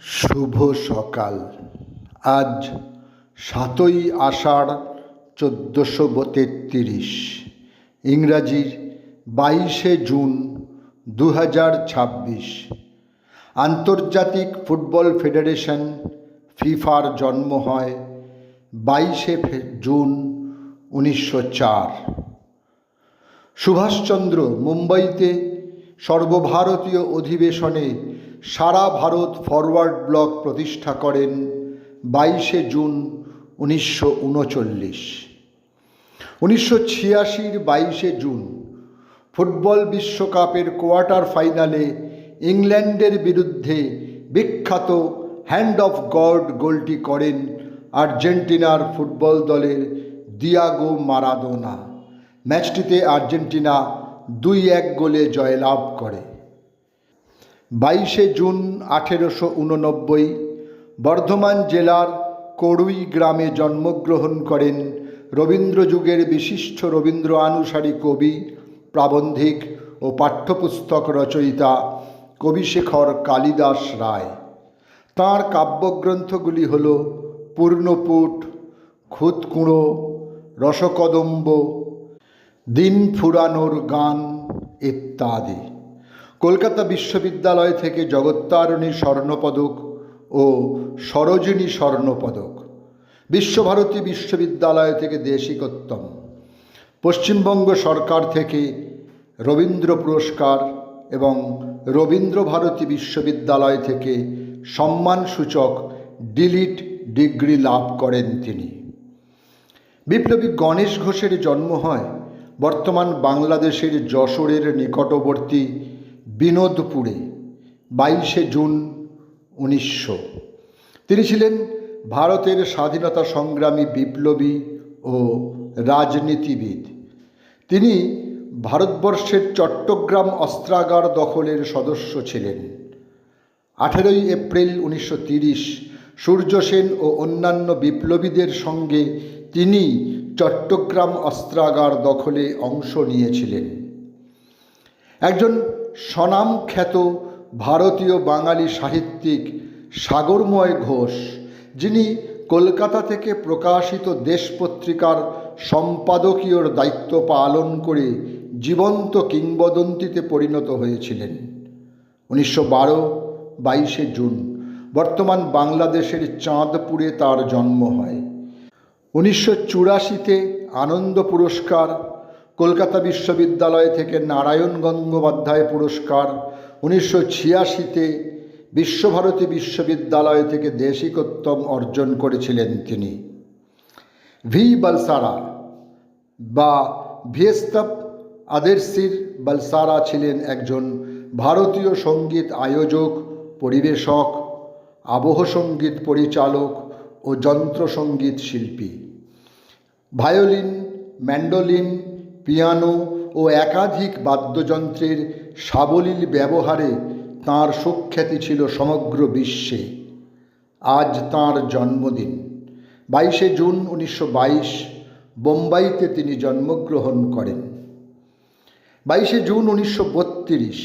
শুভ সকাল। আজ ৭ই আষাঢ় ১৪৩৩, ইংরাজির ২২শে জুন ২০২৬। আন্তর্জাতিক ফুটবল ফেডারেশন ফিফার জন্ম হয় ২২শে জুন ১৯০৪। সুভাষচন্দ্র মুম্বাইতে সর্বভারতীয় অধিবেশনে সারা ভারত ফরওয়ার্ড ব্লক প্রতিষ্ঠা করেন ২২শে জুন ১৯৩৯। ১৯৮৬-র ২২শে জুন ফুটবল বিশ্বকাপের কোয়ার্টার ফাইনালে ইংল্যান্ডের বিরুদ্ধে বিখ্যাত হ্যান্ড অফ গড গোলটি করেন আর্জেন্টিনার ফুটবল দলের দিয়াগো মারাদোনা। ম্যাচটিতে আর্জেন্টিনা ২-১ গোলে জয়লাভ করে। ২২শে জুন ১৮৮৯ বর্ধমান জেলার করুই গ্রামে জন্মগ্রহণ করেন রবীন্দ্রযুগের বিশিষ্ট রবীন্দ্র অনুসারী কবি, প্রাবন্ধিক ও পাঠ্যপুস্তক রচয়িতা কবিশেখর কালিদাস রায়। তাঁর কাব্যগ্রন্থগুলি হল পূর্ণপুট, খুদকুঁড়ো, রসকদম্ব, দিন ফুরানোর গান ইত্যাদি। কলকাতা বিশ্ববিদ্যালয় থেকে জগত্তারিণী স্বর্ণপদক ও সরোজিনী স্বর্ণপদক, বিশ্বভারতী বিশ্ববিদ্যালয় থেকে দেশিকোত্তম, পশ্চিমবঙ্গ সরকার থেকে রবীন্দ্র পুরস্কার এবং রবীন্দ্রভারতী বিশ্ববিদ্যালয় থেকে সম্মানসূচক ডিলিট ডিগ্রি লাভ করেন তিনি। বিপ্লবী গণেশ ঘোষের জন্ম হয় বর্তমান বাংলাদেশের যশোরের নিকটবর্তী বিনোদপুরে ২২শে জুন ১৯০০। তিনি ছিলেন ভারতের স্বাধীনতা সংগ্রামী বিপ্লবী ও রাজনীতিবিদ। তিনি ভারতবর্ষের চট্টগ্রাম অস্ত্রাগার দখলের সদস্য ছিলেন। ১৮ই এপ্রিল ১৯৩০ সূর্য সেন ও অন্যান্য বিপ্লবীদের সঙ্গে তিনি চট্টগ্রাম অস্ত্রাগার দখলে অংশ নিয়েছিলেন। একজন স্বনামখ্যাত ভারতীয় বাঙালি সাহিত্যিক সাগরময় ঘোষ, যিনি কলকাতা থেকে প্রকাশিত দেশ পত্রিকার সম্পাদকীয়র দায়িত্ব পালন করে জীবন্ত কিংবদন্তিতে পরিণত হয়েছিলেন। ১৯১২ ২২শে জুন বর্তমান বাংলাদেশের চাঁদপুরে তার জন্ম হয়। ১৯৮৪-তে আনন্দ পুরস্কার, কলকাতা বিশ্ববিদ্যালয় থেকে নারায়ণ গঙ্গোপাধ্যায় পুরস্কার, ১৯৮৬-তে বিশ্বভারতী বিশ্ববিদ্যালয় থেকে দেশিকোত্তম অর্জন করেছিলেন তিনি। ভি বলসারা বা ভিয়েস্তব আদেরসির বলসারা ছিলেন একজন ভারতীয় সঙ্গীত আয়োজক, পরিবেশক, আবহ সঙ্গীত পরিচালক ও যন্ত্রসঙ্গীত শিল্পী। ভায়োলিন, ম্যান্ডোলিন, পিয়ানো ও একাধিক বাদ্যযন্ত্রের সাবলীল ব্যবহারে তাঁর সুখ্যাতি ছিল সমগ্র বিশ্বে। আজ তাঁর জন্মদিন। ২২শে জুন ১৯২২ বোম্বাইতে তিনি জন্মগ্রহণ করেন। ২২শে জুন ১৯৩২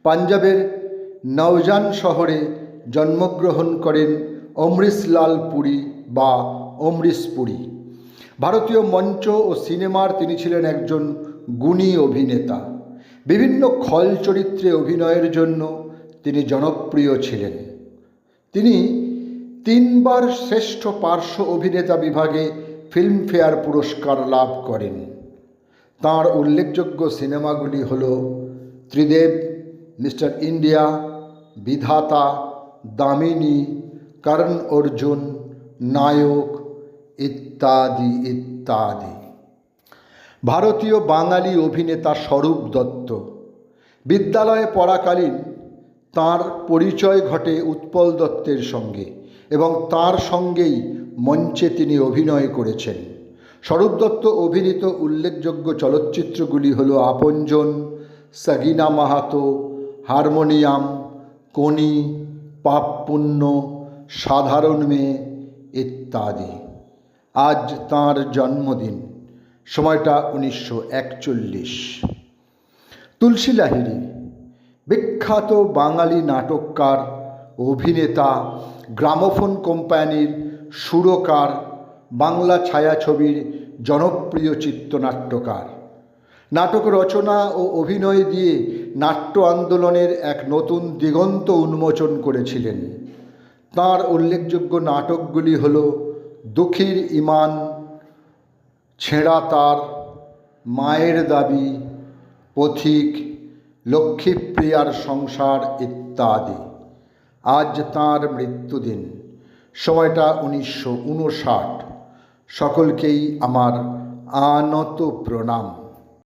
পাঞ্জাবের নওজান শহরে জন্মগ্রহণ করেন অমৃশলাল পুরী বা অমৃশ পুরী। ভারতীয় মঞ্চ ও সিনেমার তিনি ছিলেন একজন গুণী অভিনেতা। বিভিন্ন খল চরিত্রে অভিনয়ের জন্য তিনি জনপ্রিয় ছিলেন। তিনি ৩ বার শ্রেষ্ঠ পার্শ্ব অভিনেতা বিভাগে ফিল্মফেয়ার পুরস্কার লাভ করেন। তাঁর উল্লেখযোগ্য সিনেমাগুলি হল ত্রিদেব, মিস্টার ইন্ডিয়া, বিধাতা, দামিনী, কর্ণ অর্জুন, নায়ক ইত্যাদি ইত্যাদি। ভারতীয় বাঙালি অভিনেতা স্বরূপ দত্ত। বিদ্যালয়ে পড়াকালীন তাঁর পরিচয় ঘটে উৎপল দত্তের সঙ্গে এবং তাঁর সঙ্গেই মঞ্চে তিনি অভিনয় করেছেন। স্বরূপ দত্ত অভিনীত উল্লেখযোগ্য চলচ্চিত্রগুলি হল আপনজন, সগিনা মাহাতো, হারমোনিয়াম, কোনি, পাপ পুণ্য, সাধারণ মেয়ে ইত্যাদি। আজ তাঁর জন্মদিন। সময়টা ১৯৪১। তুলসী লাহিড়ী বিখ্যাত বাঙালি নাটককার, অভিনেতা, গ্রামোফোন কোম্পানির সুরকার, বাংলা ছায়াছবির জনপ্রিয় চিত্রনাট্যকার। নাটক রচনা ও অভিনয় দিয়ে নাট্য আন্দোলনের এক নতুন দিগন্ত উন্মোচন করেছিলেন। তাঁর উল্লেখযোগ্য নাটকগুলি হল দুঃখীর ইমান, ছেঁড়া তার, মায়ের দাবি, পথিক, লক্ষ্মীপ্রিয়ার সংসার ইত্যাদি। আজ তাঁর মৃত্যুদিন, সময়টা 1959। সকলকেই আমার আনত প্রণাম।